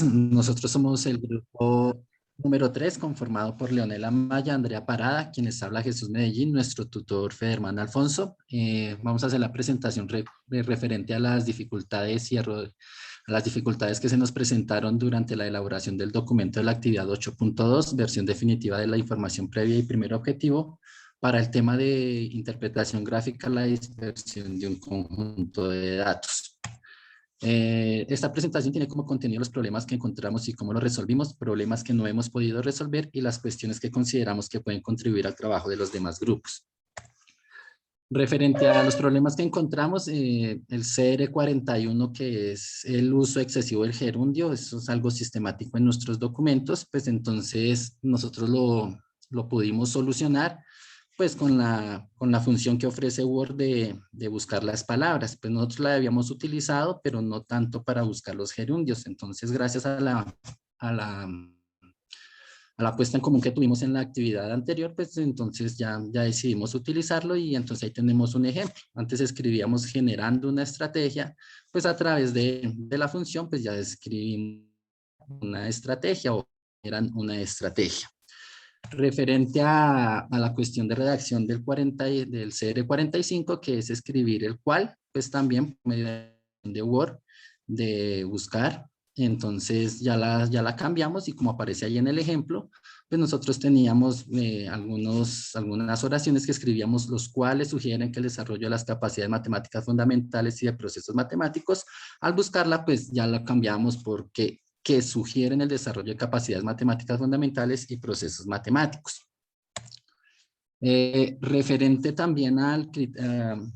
Nosotros somos el grupo número 3 conformado por Leonela Maya, Andrea Parada, quienes habla Jesús Medellín, nuestro tutor Federman Alfonso. Vamos a hacer la presentación referente a las dificultades a las dificultades que se nos presentaron durante la elaboración del documento de la actividad 8.2, versión definitiva de la información previa y primer objetivo, para el tema de interpretación gráfica, la dispersión de un conjunto de datos. Esta presentación tiene como contenido los problemas que encontramos y cómo los resolvimos, problemas que no hemos podido resolver y las cuestiones que consideramos que pueden contribuir al trabajo de los demás grupos. Referente a los problemas que encontramos, el CR41, que es el uso excesivo del gerundio, eso es algo sistemático en nuestros documentos, pues entonces nosotros lo pudimos solucionar pues con la función que ofrece Word de buscar las palabras. Pues nosotros la habíamos utilizado, pero no tanto para buscar los gerundios. Entonces, gracias a la, a la puesta en común que tuvimos en la actividad anterior, pues entonces ya decidimos utilizarlo y entonces ahí tenemos un ejemplo. Antes escribíamos generando una estrategia, pues a través de la función, pues ya escribimos una estrategia o eran una estrategia. Referente a la cuestión de redacción del CR45, que es escribir el cual, pues también por medio de Word, de buscar, entonces ya la cambiamos y como aparece ahí en el ejemplo, pues nosotros teníamos algunas oraciones que escribíamos, los cuales sugieren que el desarrollo de las capacidades matemáticas fundamentales y de procesos matemáticos, al buscarla, pues ya la cambiamos porque que sugieren el desarrollo de capacidades matemáticas fundamentales y procesos matemáticos. Referente también a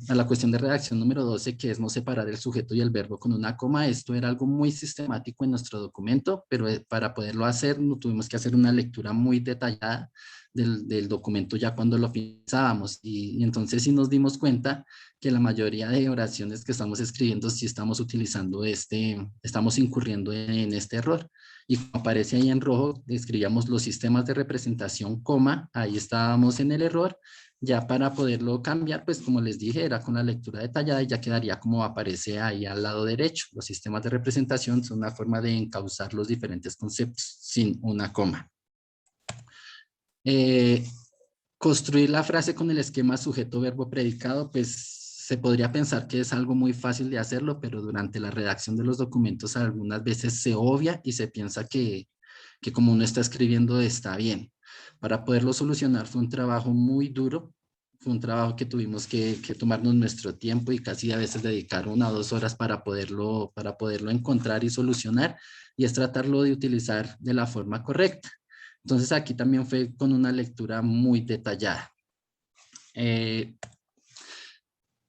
la cuestión de redacción número 12, que es no separar el sujeto y el verbo con una coma. Esto era algo muy sistemático en nuestro documento, pero para poderlo hacer tuvimos que hacer una lectura muy detallada del documento ya cuando lo pensábamos. Y entonces sí nos dimos cuenta que la mayoría de oraciones que estamos escribiendo sí estamos utilizando estamos incurriendo en este error. Y como aparece ahí en rojo, escribíamos los sistemas de representación, coma, ahí estábamos en el error. Ya para poderlo cambiar, pues como les dije, era con la lectura detallada y ya quedaría como aparece ahí al lado derecho. Los sistemas de representación son una forma de encauzar los diferentes conceptos sin una coma. Eh, Construir la frase con el esquema sujeto, verbo, predicado, pues se podría pensar que es algo muy fácil de hacerlo, pero durante la redacción de los documentos algunas veces se obvia y se piensa que como uno está escribiendo está bien. Para poderlo solucionar fue un trabajo muy duro, fue un trabajo que tuvimos que tomarnos nuestro tiempo y casi a veces dedicar 1 o 2 horas para poderlo encontrar y solucionar, y es tratarlo de utilizar de la forma correcta. Entonces aquí también fue con una lectura muy detallada. Eh,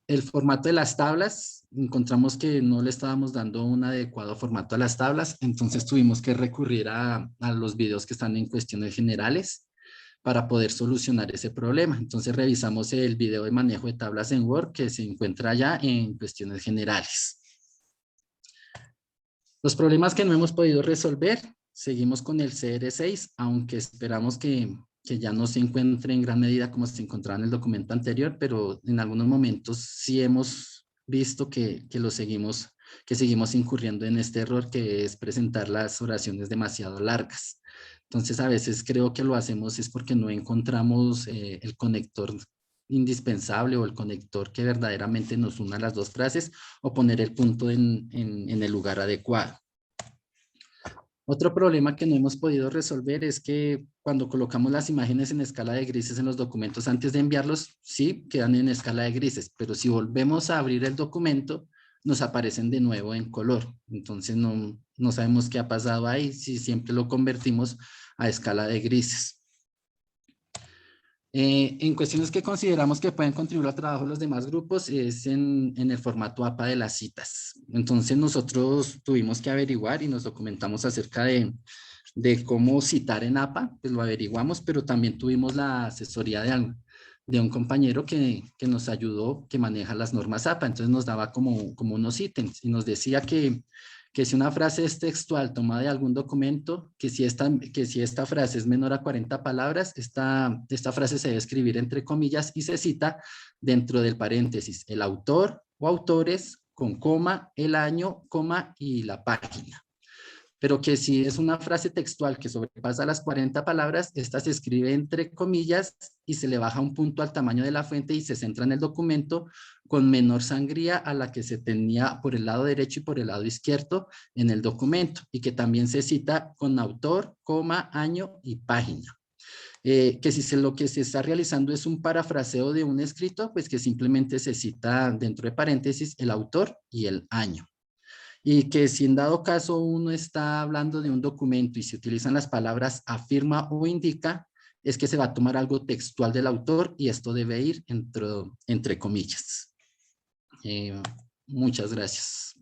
el formato de las tablas, encontramos que no le estábamos dando un adecuado formato a las tablas, entonces tuvimos que recurrir a los videos que están en cuestiones generales para poder solucionar ese problema. Entonces revisamos el video de manejo de tablas en Word que se encuentra allá en cuestiones generales. Los problemas que no hemos podido resolver, seguimos con el CR6, aunque esperamos que ya no se encuentre en gran medida como se encontraba en el documento anterior, pero en algunos momentos sí hemos visto que seguimos incurriendo en este error, que es presentar las oraciones demasiado largas. Entonces a veces creo que lo hacemos es porque no encontramos el conector indispensable o el conector que verdaderamente nos una las dos frases, o poner el punto en el lugar adecuado. Otro problema que no hemos podido resolver es que cuando colocamos las imágenes en escala de grises en los documentos antes de enviarlos, sí, quedan en escala de grises, pero si volvemos a abrir el documento, nos aparecen de nuevo en color. Entonces no sabemos qué ha pasado ahí si siempre lo convertimos a escala de grises. En cuestiones que consideramos que pueden contribuir al trabajo de los demás grupos es en el formato APA de las citas. Entonces nosotros tuvimos que averiguar y nos documentamos acerca de cómo citar en APA, pues lo averiguamos, pero también tuvimos la asesoría de un compañero que nos ayudó, que maneja las normas APA, entonces nos daba como unos ítems y nos decía que si una frase es textual tomada de algún documento, que si esta frase es menor a 40 palabras, esta frase se debe escribir entre comillas y se cita dentro del paréntesis el autor o autores con coma, el año, coma y la página. pero que si es una frase textual que sobrepasa las 40 palabras, esta se escribe entre comillas y se le baja un punto al tamaño de la fuente y se centra en el documento con menor sangría a la que se tenía por el lado derecho y por el lado izquierdo en el documento, y que también se cita con autor, coma, año y página. Que si lo que se está realizando es un parafraseo de un escrito, pues que simplemente se cita dentro de paréntesis el autor y el año. Y que si en dado caso uno está hablando de un documento y se utilizan las palabras afirma o indica, es que se va a tomar algo textual del autor y esto debe ir entre comillas. Muchas gracias.